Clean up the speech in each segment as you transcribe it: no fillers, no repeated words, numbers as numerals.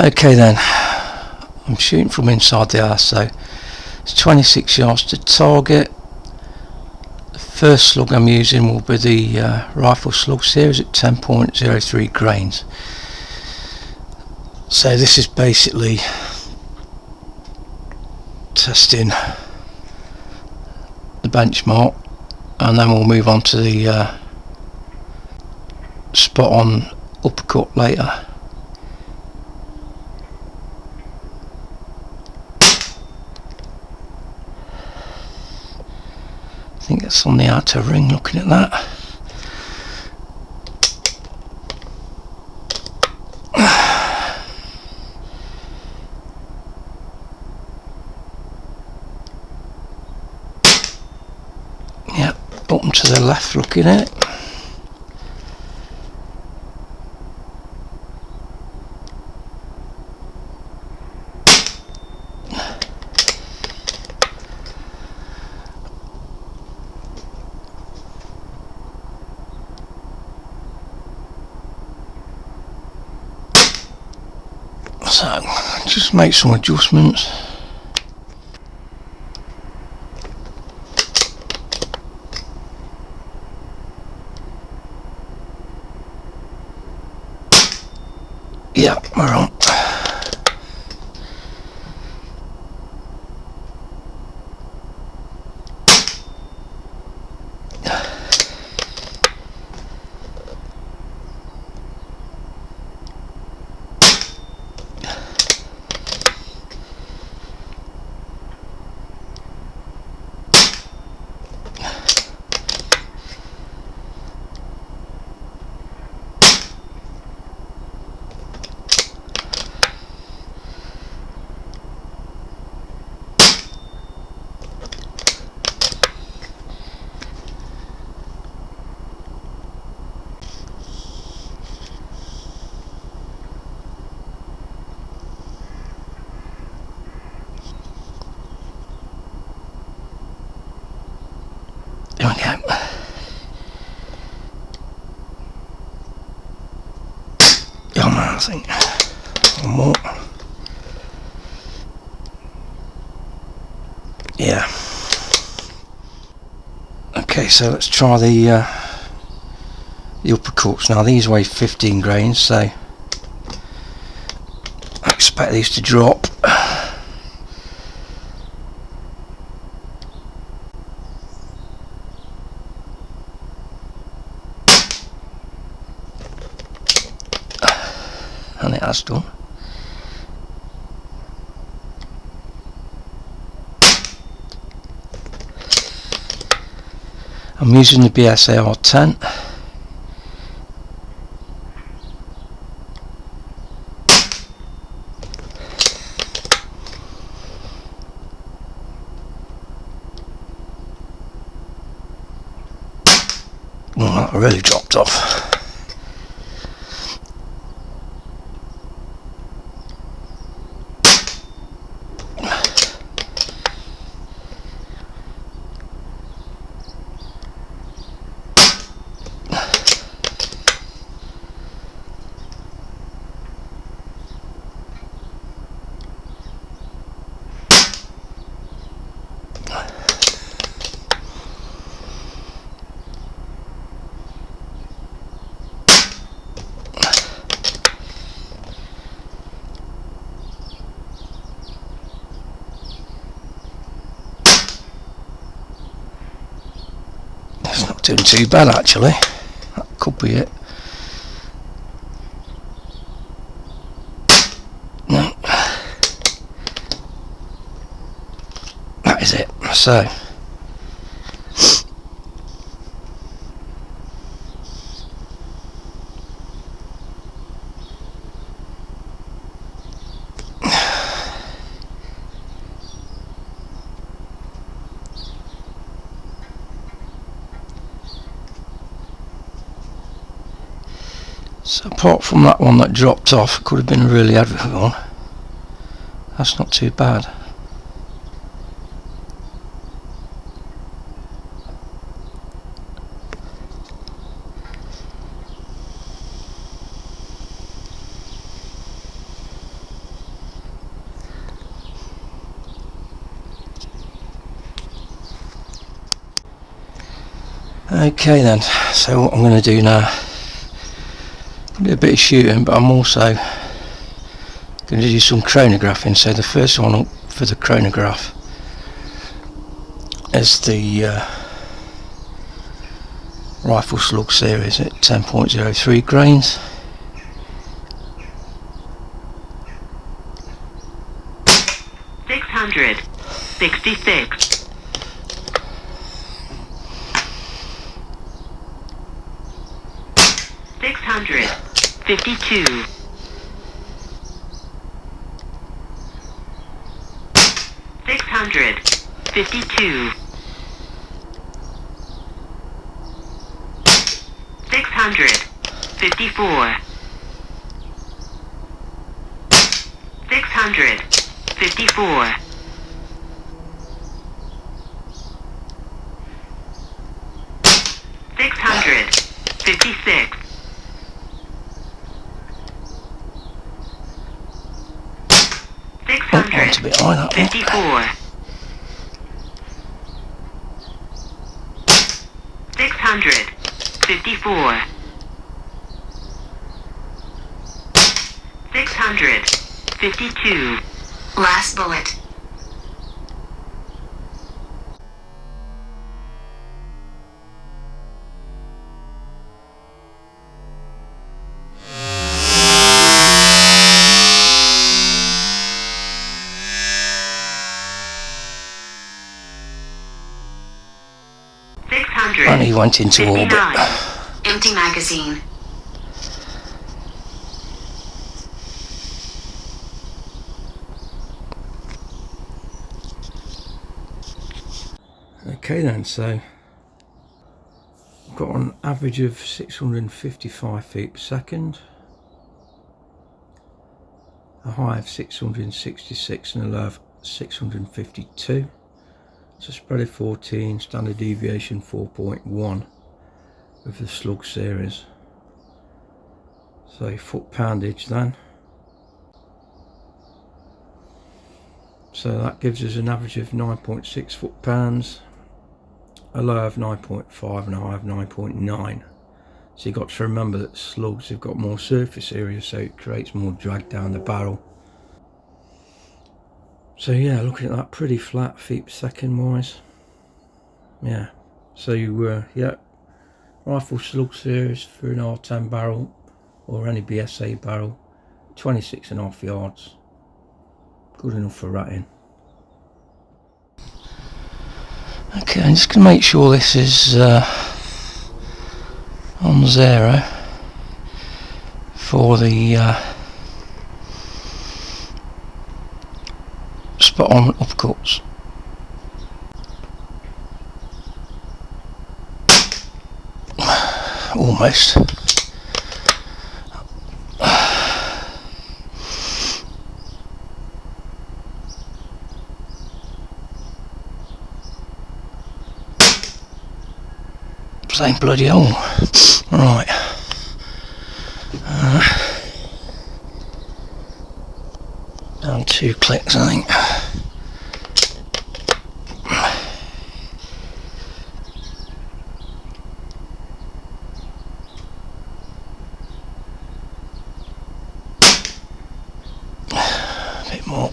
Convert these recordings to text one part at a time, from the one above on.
Okay then, I'm shooting from inside the arse, so it's 26 yards to target. The first slug I'm using will be the rifle slug series at 10.03 grains. So this is basically testing the benchmark, and then we'll move on to the Spot On Uppercut later. I think it's on the outer ring, looking at that. Yep, bottom to the left, looking at it. So, just make some adjustments. Yeah, we're on. There we go. Yeah, man, I think one more. Yeah. Okay, so let's try the uppercuts. Now these weigh 15 grains, so I expect these to drop. And it has done. I'm using the BSA R10. Well, that really dropped off. It's not doing too bad actually. That could be it. No. That is it. So So apart from that one that dropped off, could have been a really heavy one. That's not too bad. Okay then, so what I'm going to do now, do a bit of shooting, but I'm also going to do some chronographing. So the first one up for the chronograph is the Rifle Slug series at 10.03 grains. $666. 652. 652. 654. 654. 656. 654. 654. 652. Last bullet. And he went into orbit. Empty magazine. Okay then, so I've got an average of 655 feet per second, a high of 666 and a low of 652. So spread of 14, standard deviation 4.1 with the Slug series. So foot poundage then. So that gives us an average of 9.6 foot-pounds, a low of 9.5 and a high of 9.9. So you've got to remember that slugs have got more surface area, so it creates more drag down the barrel. So yeah, looking at that, pretty flat feet per second wise. Yeah, so yeah, Rifle Slug series for an R10 barrel or any BSA barrel, 26.5 yards. Good enough for ratting. Okay, I'm just going to make sure this is on 0 for the Spot On Uppercuts. Almost. Same bloody hole. Right. Down 2 clicks, I think. A bit more.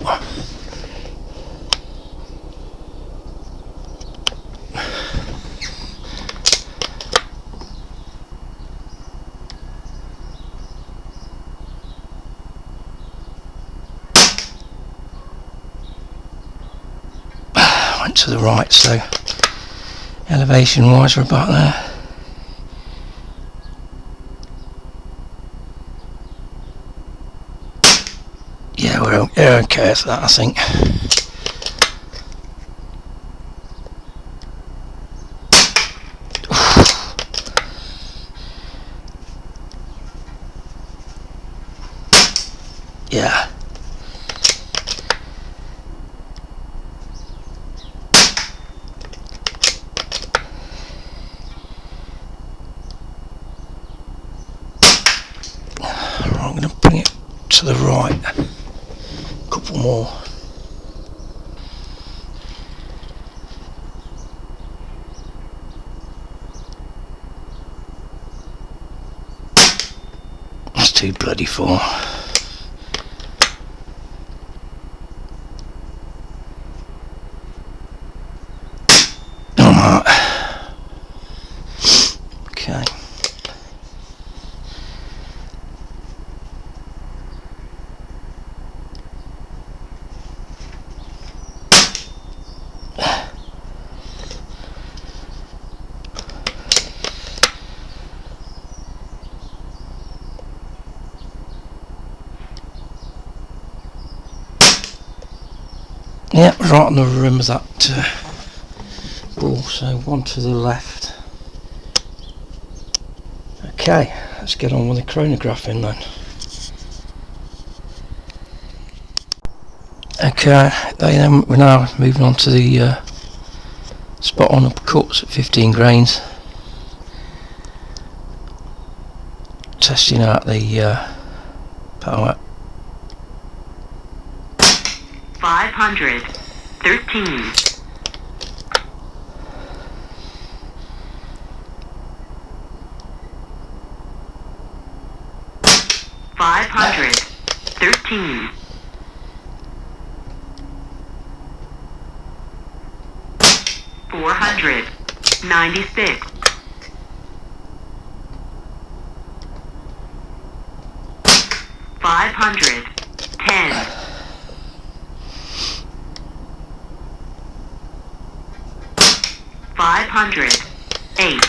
Went to the right, so elevation wise we're about there. Yeah, we're okay for that, I think. Yeah. I'm going to bring it to the right. A couple more. too bloody full. Alright. Okay. Yeah, right on the rim of that ball, so one to the left. Okay, let's get on with the chronographing then. Okay, then we're now moving on to the spot on uppercuts at 15 grains. Testing out the power. 513. 513. 496. 510. 508.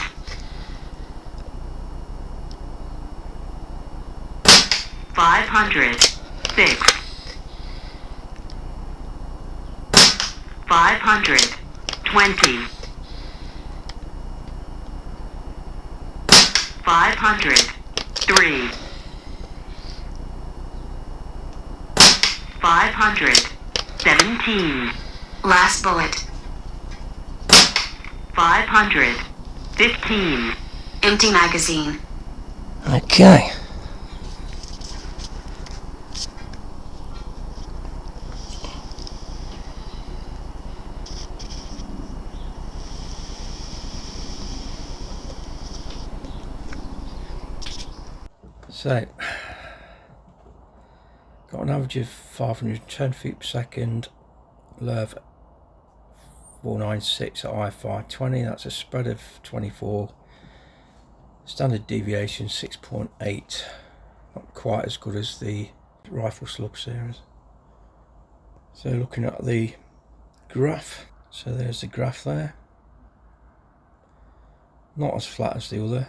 506. 520. 503. 517. Last bullet. 515. Empty magazine. Okay. So, got an average of 510 feet per second, low of 496 at I520, that's a spread of 24, standard deviation 6.8, not quite as good as the rifle slug series. So looking at the graph, so there's the graph there, not as flat as the other,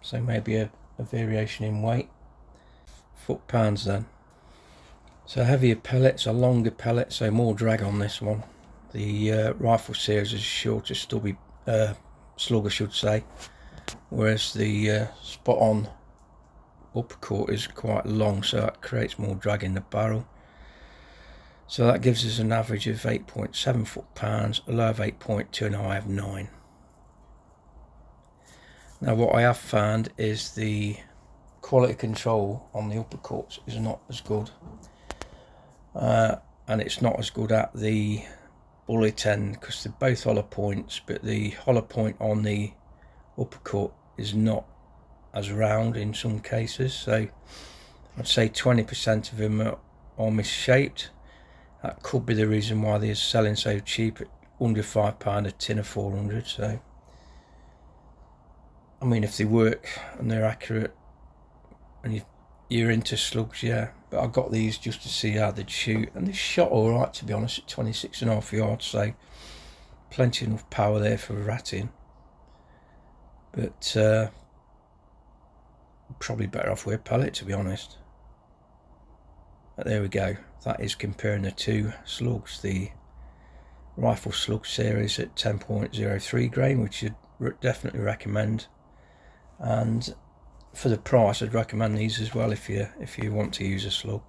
so maybe a variation in weight. Foot pounds then. So heavier pellets, a longer pellet, so more drag on this one. The rifle series is shorter, stubby slug I should say, whereas the spot on uppercut is quite long, so that creates more drag in the barrel. So that gives us an average of 8.7 foot-pounds, a low of 8.2 and a high of 9. Now what I have found is the quality control on the uppercuts is not as good, and it's not as good at the bullet end because they're both hollow points, but the hollow point on the uppercut is not as round in some cases, so I'd say 20% of them are misshaped. That could be the reason why they're selling so cheap at under £5 a tin of 400. So I mean, if they work and they're accurate and you're into slugs, yeah, but I got these just to see how they'd shoot, and they shot alright to be honest at 26.5 yards, so plenty enough power there for ratting, but probably better off with a pellet to be honest. But there we go, that is comparing the two slugs, the rifle slug series at 10.03 grain, which I'd definitely recommend, and for the price I'd recommend these as well if you want to use a slug.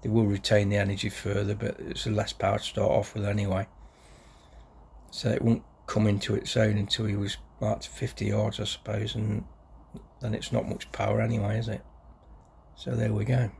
They will retain the energy further, but it's a less power to start off with anyway, so it won't come into its own until he was about 50 yards I suppose, and then it's not much power anyway, is it? So there we go.